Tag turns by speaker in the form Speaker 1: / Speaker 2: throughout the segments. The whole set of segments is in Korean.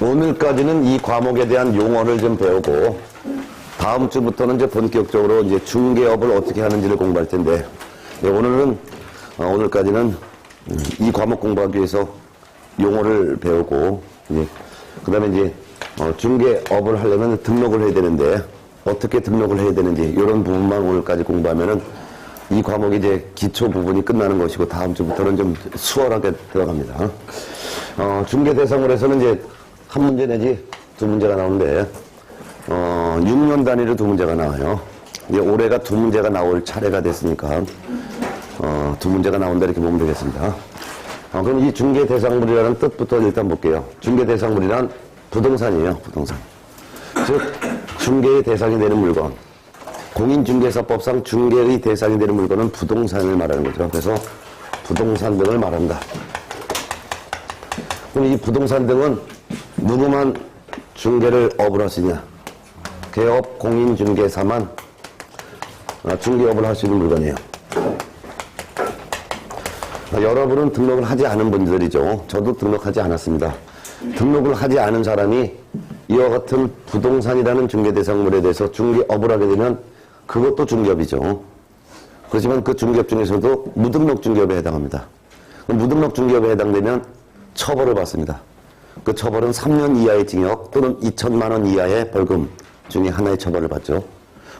Speaker 1: 오늘까지는 이 과목에 대한 용어를 좀 배우고 다음 주부터는 이제 본격적으로 이제 중개업을 어떻게 하는지를 공부할 텐데, 오늘까지는 이 과목 공부하기 위해서 용어를 배우고, 그 다음에 이제 중개업을 하려면 등록을 해야 되는데 어떻게 등록을 해야 되는지 이런 부분만 오늘까지 공부하면은 이 과목이 이제 기초 부분이 끝나는 것이고, 다음 주부터는 좀 수월하게 들어갑니다. 중개 대상물에서는 이제 한 문제 내지 두 문제가 나오는데, 6년 단위로 두 문제가 나와요. 이제 올해가 두 문제가 나올 차례가 됐으니까, 두 문제가 나온다 이렇게 보면 되겠습니다. 그럼 이 중개 대상물이라는 뜻부터 일단 볼게요. 중개 대상물이란 부동산이에요, 부동산. 즉, 중개의 대상이 되는 물건. 공인중개사법상 중개의 대상이 되는 물건은 부동산을 말하는 거죠. 그래서 부동산 등을 말한다. 그럼 이 부동산 등은 누구만 중개를 업을 할 수 있냐? 개업 공인중개사만 중개업을 할 수 있는 물건이에요. 여러분은 등록을 하지 않은 분들이죠. 저도 등록하지 않았습니다. 등록을 하지 않은 사람이 이와 같은 부동산이라는 중개대상물에 대해서 중개업을 하게 되면 그것도 중개업이죠. 그렇지만 그 중개업 중에서도 무등록 중개업에 해당합니다. 무등록 중개업에 해당되면 처벌을 받습니다. 그 처벌은 3년 이하의 징역 또는 2천만 원 이하의 벌금 중에 하나의 처벌을 받죠.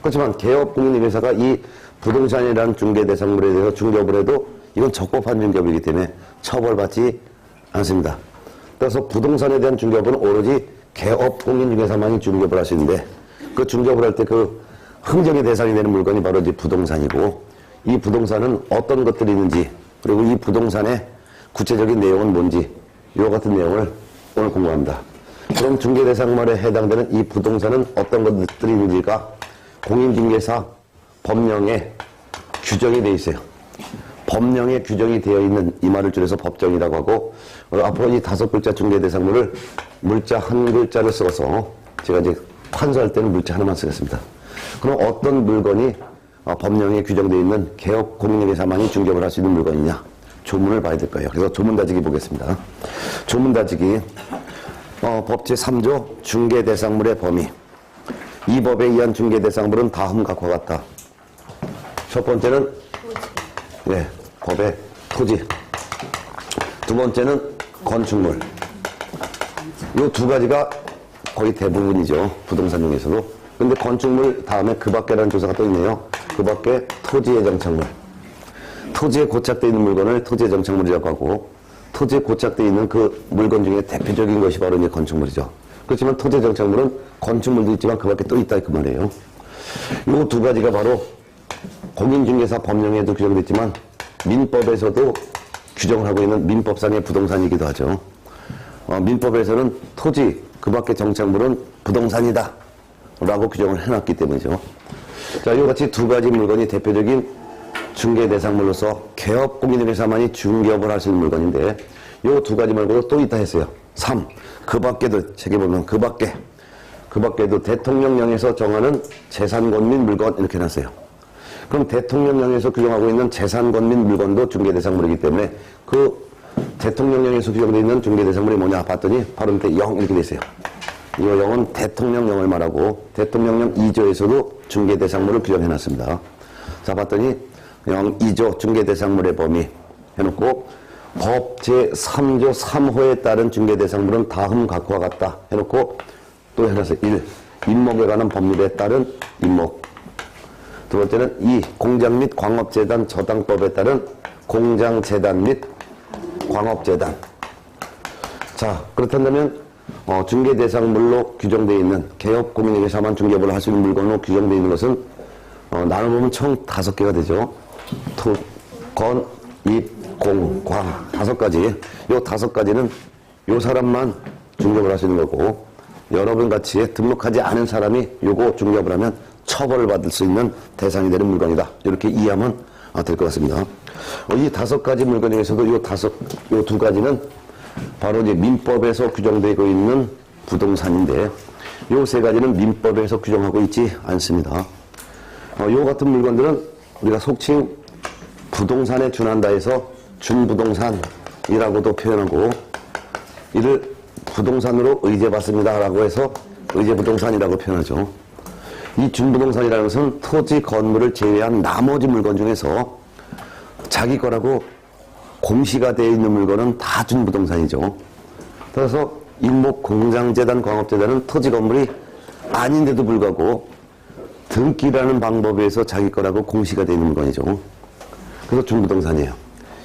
Speaker 1: 그렇지만 개업 공인중개사가 이 부동산이라는 중개대상물에 대해서 중개업을 해도 이건 적법한 중개업이기 때문에 처벌받지 않습니다. 그래서 부동산에 대한 중개업은 오로지 개업 공인중개사만이 중개업을 할 수 있는데, 그 중개업을 할 때 그 흥정의 대상이 되는 물건이 바로 이제 부동산이고, 이 부동산은 어떤 것들이 있는지, 그리고 이 부동산의 구체적인 내용은 뭔지, 이와 같은 내용을 오늘 공부합니다. 그럼 중개대상물에 해당되는 이 부동산은 어떤 것들이 있는지가 공인중개사 법령에 규정이 되어 있어요. 법령에 규정이 되어 있는, 이 말을 줄여서 법정이라고 하고, 앞으로 이 5글자 중개대상물을 물자 한 글자를 써서 제가 이제 판서할 때는 물자 하나만 쓰겠습니다. 그럼 어떤 물건이 법령에 규정되어 있는 개업 공인중개사만이 중개업을 할 수 있는 물건이냐? 조문을 봐야 될 거예요. 그래서 조문 다지기 보겠습니다. 조문 다지기. 법 제3조 중개대상물의 범위. 이 법에 의한 중개대상물은 다음과 같다. 첫 번째는 법의 토지. 두 번째는 건축물. 이 두 가지가 거의 대부분이죠. 부동산 중에서도. 근데 건축물 다음에 그 밖에라는 조사가 또 있네요. 그 밖에 토지의 정착물. 토지에 고착되어 있는 물건을 토지의 정착물이라고 하고, 토지에 고착되어 있는 그 물건 중에 대표적인 것이 바로 이제 건축물이죠. 그렇지만 토지의 정착물은 건축물도 있지만 그 밖에 또 있다 그 말이에요. 이 두 가지가 바로 공인중개사 법령에도 규정되어 있지만 민법에서도 규정을 하고 있는 민법상의 부동산이기도 하죠. 민법에서는 토지, 그 밖의 정착물은 부동산이다 라고 규정을 해놨기 때문이죠. 자, 이와 같이 두 가지 물건이 대표적인 중개대상물로서 개업 공인중개사만이 중개업을 할 수 있는 물건인데, 이 두 가지 말고도 또 있다 했어요. 3. 그 밖에도, 책에 보면 그 밖에도 대통령령에서 정하는 재산권 및 물건 이렇게 해놨어요. 그럼 대통령령에서 규정하고 있는 재산권 및 물건도 중개대상물이기 때문에 그 대통령령에서 규정되어 있는 중개대상물이 뭐냐 봤더니 바로 밑에 0 이렇게 돼 있어요. 이 0은 대통령령을 말하고 대통령령 2조에서도 중개대상물을 규정해놨습니다. 자, 봤더니 0, 2조 중개대상물의 범위 해놓고 법 제3조 3호에 따른 중개대상물은 다음 각과 같다 해놓고 또 해놨어요. 1. 임목에 관한 법률에 따른 임목. 두 번째는 2. 공장 및 광업재단 저당법에 따른 공장재단 및 광업재단. 자, 그렇다면 중개대상물로 규정되어 있는 개업 공인중개사만 중개업을 할 수 있는 물건으로 규정되어 있는 것은 나눠보면 총 5개가 되죠. 토, 건, 입, 공, 광 5가지. 요 5가지는 요 사람만 중개업을 할 수 있는 거고, 여러분 같이 등록하지 않은 사람이 요거 중개업을 하면 처벌을 받을 수 있는 대상이 되는 물건이다. 이렇게 이해하면 될 것 같습니다. 이 5가지 물건 중에서도 요 두 가지는 바로 이제 민법에서 규정되고 있는 부동산인데, 요 3가지는 민법에서 규정하고 있지 않습니다. 요 같은 물건들은 우리가 속칭 부동산에 준한다 해서 준부동산이라고도 표현하고, 이를 부동산으로 의제받습니다라고 해서 의제부동산이라고 표현하죠. 이 준부동산이라는 것은 토지, 건물을 제외한 나머지 물건 중에서 자기 거라고 공시가 되어 있는 물건은 다 준부동산이죠. 그래서 임목, 공장재단, 광업재단은 토지, 건물이 아닌데도 불구하고 등기라는 방법에 의해서 자기 거라고 공시가 되어 있는 물건이죠. 그래서 준부동산이에요.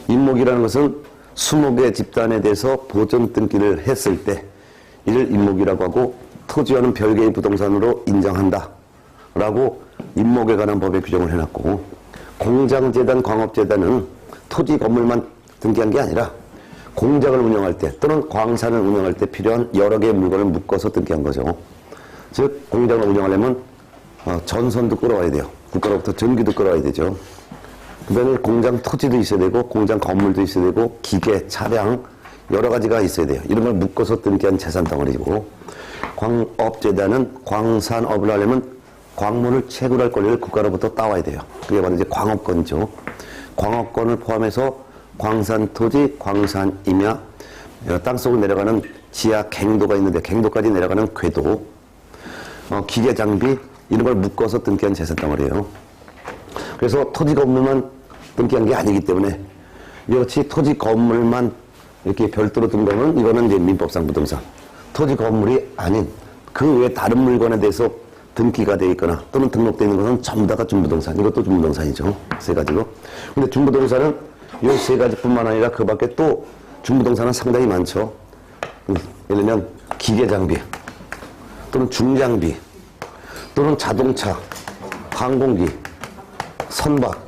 Speaker 1: 임목이라는 것은 20개 집단에 대해서 보존 등기를 했을 때 이를 임목이라고 하고 토지와는 별개의 부동산으로 인정한다 라고 임목에 관한 법에 규정을 해놨고, 공장재단, 광업재단은 토지, 건물만 등기한 게 아니라 공장을 운영할 때 또는 광산을 운영할 때 필요한 여러 개의 물건을 묶어서 등기한 거죠. 즉 공장을 운영하려면 전선도 끌어와야 돼요. 국가로부터 전기도 끌어와야 되죠. 그 다음에 공장 토지도 있어야 되고 공장 건물도 있어야 되고 기계, 차량 여러 가지가 있어야 돼요. 이런 걸 묶어서 등기한 재산 덩어리고, 광업재단은 광산업을 하려면 광물을 채굴할 권리를 국가로부터 따와야 돼요. 그게 바로 이제 광업권이죠. 광업권을 포함해서 광산 토지, 광산 임야, 땅속으로 내려가는 지하 갱도가 있는데 갱도까지 내려가는 궤도, 기계 장비 이런 걸 묶어서 등기한 재산 덩어리예요. 그래서 토지 건물만 등기한 게 아니기 때문에 이같이 토지 건물만 이렇게 별도로 등록은 이거는 이제 민법상 부동산. 토지 건물이 아닌 그 외 다른 물건에 대해서 등기가 되어 있거나 또는 등록되어 있는 것은 전부 다가 준부동산. 이것도 준부동산이죠. 세 가지로. 근데 준부동산은 이 세 가지뿐만 아니라 그 밖에 또 준부동산은 상당히 많죠. 예를 들면 기계 장비 또는 중장비 또는 자동차, 항공기, 선박,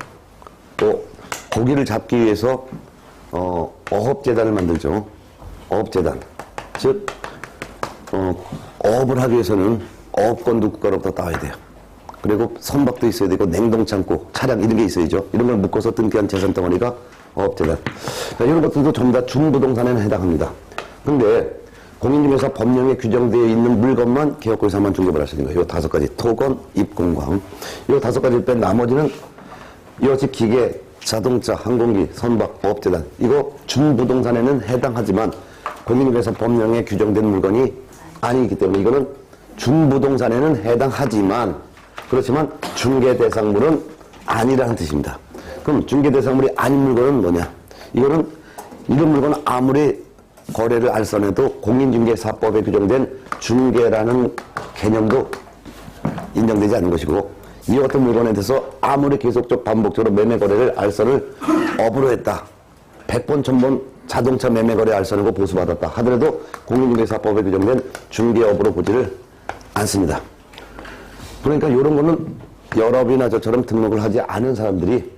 Speaker 1: 또 고기를 잡기 위해서 어업재단을 만들죠. 어업재단. 즉 어업을 하기 위해서는 어업권도 국가로부터 따와야 돼요. 그리고 선박도 있어야 되고 냉동창고, 차량 이런 게 있어야죠. 이런 걸 묶어서 등기한 재산 덩어리가 어업재단. 이런 것들도 전부 다 준부동산에는 해당합니다. 근데 공인중개사 법령에 규정되어 있는 물건만 개업공사만 중개를 할 수 있는 거예요. 이 5가지. 토건, 입공광. 이 5가지를 뺀 나머지는 이것이 기계, 자동차, 항공기, 선박, 어업재단. 이거 준부동산에는 해당하지만 공인중개사 법령에 규정된 물건이 아니기 때문에 이거는 준부동산에는 해당하지만 그렇지만 중개대상물은 아니라는 뜻입니다. 그럼 중개대상물이 아닌 물건은 뭐냐? 이거는 이런 물건은 아무리 거래를 알선해도 공인중개사법에 규정된 중개라는 개념도 인정되지 않는 것이고, 이 같은 물건에 대해서 아무리 계속적 반복적으로 매매 거래를 알선을 업으로 했다. 100번, 1000번 자동차 매매 거래 알선하고 보수받았다 하더라도 공인중개사법에 규정된 중개업으로 보지를 않습니다. 그러니까 이런 거는 여러분이나 저처럼 등록을 하지 않은 사람들이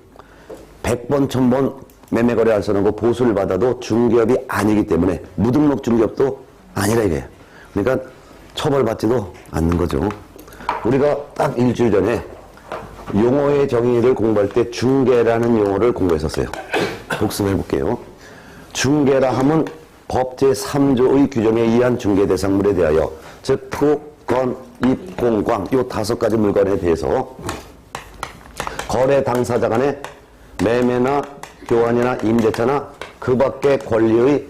Speaker 1: 100번, 1000번 매매 거래 알선하고 보수를 받아도 중개업이 아니기 때문에 무등록 중개업도 아니라 이거예요. 그러니까 처벌받지도 않는 거죠. 우리가 딱 일주일 전에 용어의 정의를 공부할 때 중개라는 용어를 공부했었어요. 복습해 볼게요. 중개라 하면 법 제3조의 규정에 의한 중개대상물에 대하여, 즉 토, 건, 입, 공, 광 이 5가지 물건에 대해서 거래 당사자 간의 매매나 교환이나 임대차나 그 밖의 권리의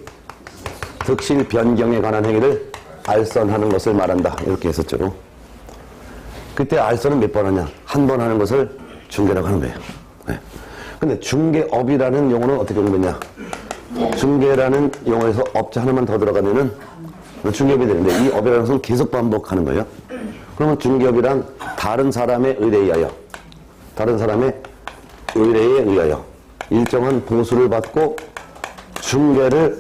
Speaker 1: 득실 변경에 관한 행위를 알선하는 것을 말한다. 이렇게 했었죠. 그때 알선은 몇 번 하냐? 한 번 하는 것을 중개라고 하는 거예요. 네. 근데 중개업이라는 용어는 어떻게 공부했냐? 중개라는 용어에서 업자 하나만 더 들어가면은 중개업이 되는데 이 업이라는 것은 계속 반복하는 거예요. 그러면 중개업이란 다른 사람의 의뢰에 의하여, 다른 사람의 의뢰에 의하여 일정한 보수를 받고 중개를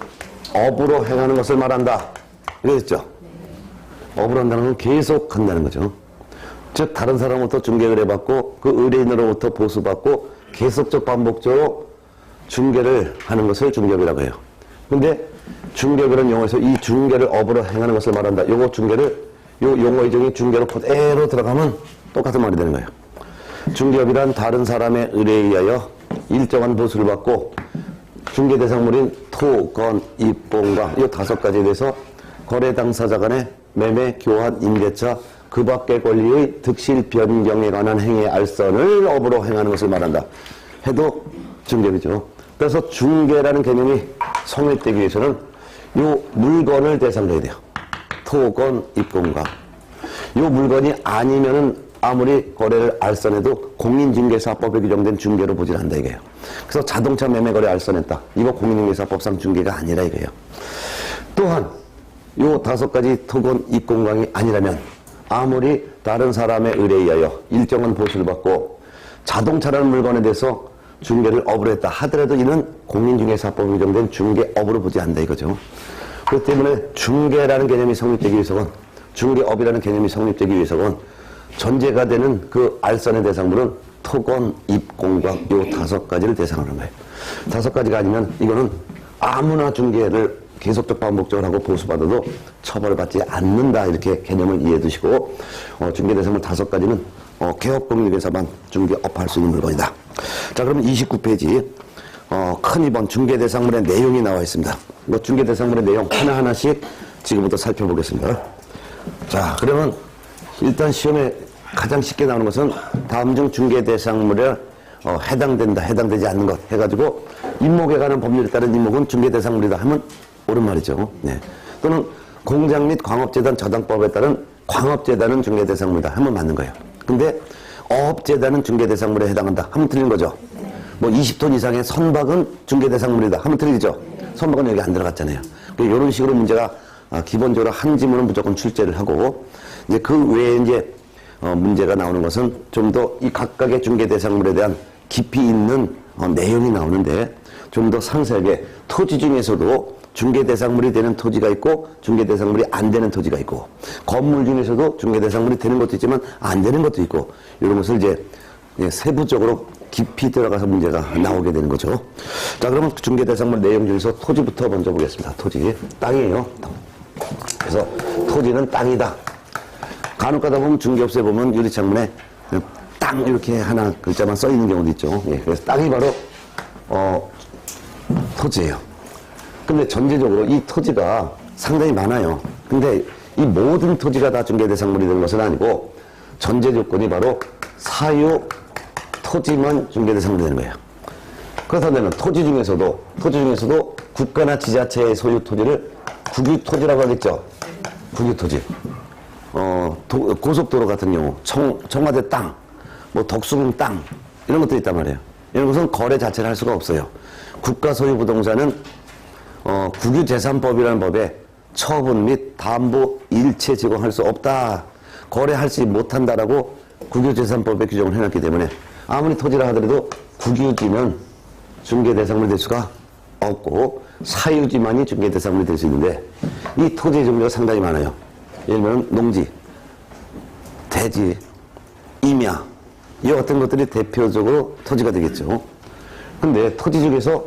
Speaker 1: 업으로 행하는 것을 말한다. 이랬죠. 업으로 한다는 건 계속 한다는 거죠. 즉 다른 사람으로부터 중개 의뢰받고 그 의뢰인으로부터 보수받고 계속적 반복적으로 중개를 하는 것을 중개업이라고 해요. 근데 중개업이라는 용어에서 이 중개를 업으로 행하는 것을 말한다. 요거 중개를 요 용어 이정이 중개로 그대로 들어가면 똑같은 말이 되는 거예요. 중개업이란 다른 사람의 의뢰에 의하여 일정한 보수를 받고 중개 대상물인 토, 건, 입, 공광 이 5가지에 대해서 거래 당사자 간의 매매, 교환, 임대차 그 밖의 권리의 득실 변경에 관한 행위의 알선을 업으로 행하는 것을 말한다. 해도 중개업이죠. 그래서 중개라는 개념이 성립되기 위해서는 이 물건을 대상으로 해야 돼요. 토건, 입공강. 요 물건이 아니면은 아무리 거래를 알선해도 공인중개사법에 규정된 중개로 보질 않는다 이거예요. 그래서 자동차 매매 거래 알선했다. 이거 공인중개사법상 중개가 아니라 이거예요. 또한 요 5가지 토건, 입공강이 아니라면 아무리 다른 사람의 의뢰에 의하여 일정한 보수를 받고 자동차라는 물건에 대해서 중개를 업으로 했다 하더라도 이는 공인중개사법에 규정된 중개업으로 보지 않는다 이거죠. 그렇기 때문에 중개라는 개념이 성립되기 위해서는, 중개업이라는 개념이 성립되기 위해서는 전제가 되는 그 알선의 대상물은 토건, 입공강 요 5가지를 대상으로 하는 거예요. 5가지가 아니면 이거는 아무나 중개를 계속적 반복적으로 하고 보수받아도 처벌받지 않는다 이렇게 개념을 이해해 두시고 중개 대상물 5가지는 개업공인중개사만 중개업할 수 있는 물건이다. 자, 그러면 29페이지 큰 2번 중개 대상물의 내용이 나와 있습니다. 중개 대상물의 내용 하나하나씩 지금부터 살펴보겠습니다. 자, 그러면 일단 시험에 가장 쉽게 나오는 것은 다음 중 중개 대상물에 해당된다, 해당되지 않는 것 해가지고 임목에 관한 법률에 따른 임목은 중개 대상물이다 하면 옳은 말이죠. 네. 또는 공장 및 광업재단 저당법에 따른 광업재단은 중개 대상물이다 하면 맞는 거예요. 근데 어업재단은 중개 대상물에 해당한다 하면 틀린 거죠. 뭐 20톤 이상의 선박은 중개 대상물이다 하면 틀리죠. 선박은 여기 안 들어갔잖아요. 이런 식으로 문제가 기본적으로 한 지문은 무조건 출제를 하고 이제 그 외에 이제 문제가 나오는 것은 좀 더 이 각각의 중개 대상물에 대한 깊이 있는 내용이 나오는데 좀 더 상세하게 토지 중에서도 중개 대상물이 되는 토지가 있고 중개 대상물이 안 되는 토지가 있고 건물 중에서도 중개 대상물이 되는 것도 있지만 안 되는 것도 있고 이런 것을 이제 세부적으로 깊이 들어가서 문제가 나오게 되는 거죠. 자, 그러면 중개 대상물 내용 중에서 토지부터 먼저 보겠습니다. 토지. 땅이에요. 그래서 토지는 땅이다. 간혹 가다 보면 중개업소에 보면 유리창문에 땅 이렇게 하나 글자만 써 있는 경우도 있죠. 예, 그래서 땅이 바로 토지예요. 근데 전체적으로 이 토지가 상당히 많아요. 근데 이 모든 토지가 다 중개 대상물이 되는 것은 아니고 전제 조건이 바로 사유 토지만 중개 대상물이 되는 거예요. 그렇다면 토지 중에서도 국가나 지자체의 소유 토지를 국유토지라고 하겠죠. 국유토지. 고속도로 같은 경우 청와대 땅, 뭐 덕수궁 땅 이런 것도 있단 말이에요. 이런 것은 거래 자체를 할 수가 없어요. 국가 소유 부동산은 국유재산법이라는 법에 처분 및 담보 일체 제공할 수 없다, 거래할 수 못한다라고 국유재산법에 규정을 해놨기 때문에 아무리 토지라 하더라도 국유지는 중개 대상물이 될 수가 없고 사유지만이 중개 대상물이 될 수 있는데 이 토지 종류가 상당히 많아요. 예를 들면 농지, 대지, 임야 이와 같은 것들이 대표적으로 토지가 되겠죠. 근데 토지 중에서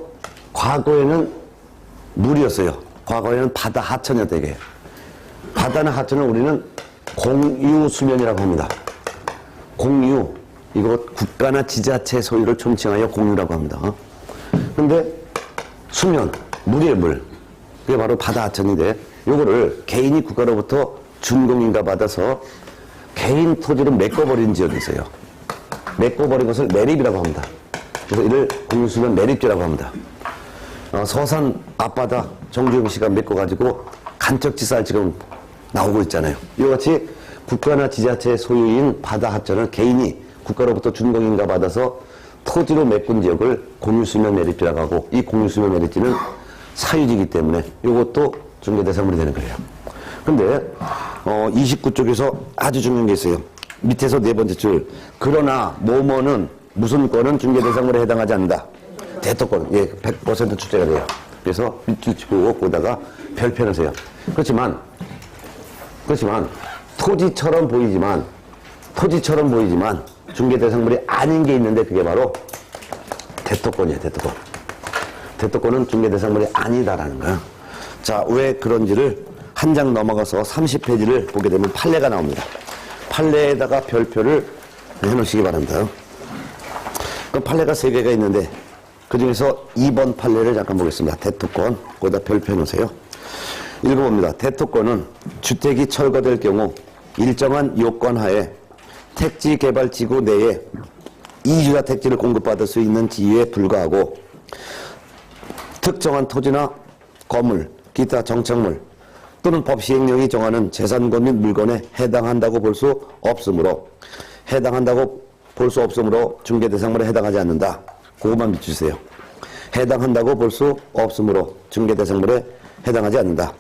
Speaker 1: 과거에는 물이었어요. 과거에는 바다 하천이었다 이게. 바다나 하천은 우리는 공유수면이라고 합니다. 공유, 이거 국가나 지자체 소유를 총칭하여 공유라고 합니다. 근데 수면, 물이에요, 물. 그게 바로 바다 하천인데 요거를 개인이 국가로부터 준공인가 받아서 개인 토지로 메꿔버린 지역이 있어요. 메꿔버린 것을 매립이라고 합니다. 그래서 이를 공유수면 매립지라고 합니다. 서산 앞바다 정주영씨가 메꿔가지고 간척지살 지금 나오고 있잖아요. 이와 같이 국가나 지자체 소유인 바다 하천을 개인이 국가로부터 준공인가 받아서 토지로 메꾼 지역을 공유수면 매립지라고 하고 이 공유수면 매립지는 사유지이기 때문에 이것도 중개 대상물이 되는 거예요. 근데 29쪽에서 아주 중요한 게 있어요. 밑에서 네 번째 줄. 그러나 뭐뭐는 무슨 건은 중개 대상물에 해당하지 않는다. 대토권, 예, 100% 출제가 돼요. 그래서 밑줄 치고 거기다가 별표를 세요. 그렇지만 토지처럼 보이지만 중개 대상물이 아닌 게 있는데 그게 바로 대토권이에요. 대토권. 대토권은 중개 대상물이 아니다라는 거야. 자, 왜 그런지를 한 장 넘어가서 30페이지를 보게 되면 판례가 나옵니다. 판례에다가 별표를 해놓으시기 바랍니다. 그 판례가 3개가 있는데 그 중에서 2번 판례를 잠깐 보겠습니다. 대토권, 거기다 별표 해놓으세요. 읽어봅니다. 대토권은 주택이 철거될 경우 일정한 요건 하에 택지 개발 지구 내에 이주자 택지를 공급받을 수 있는 지위에 불과하고 특정한 토지나 건물, 기타 정착물, 또는 법 시행령이 정하는 재산권 및 물건에 해당한다고 볼 수 없으므로 중개 대상물에 해당하지 않는다. 그것만 비추세요. 해당한다고 볼 수 없으므로 중개 대상물에 해당하지 않는다.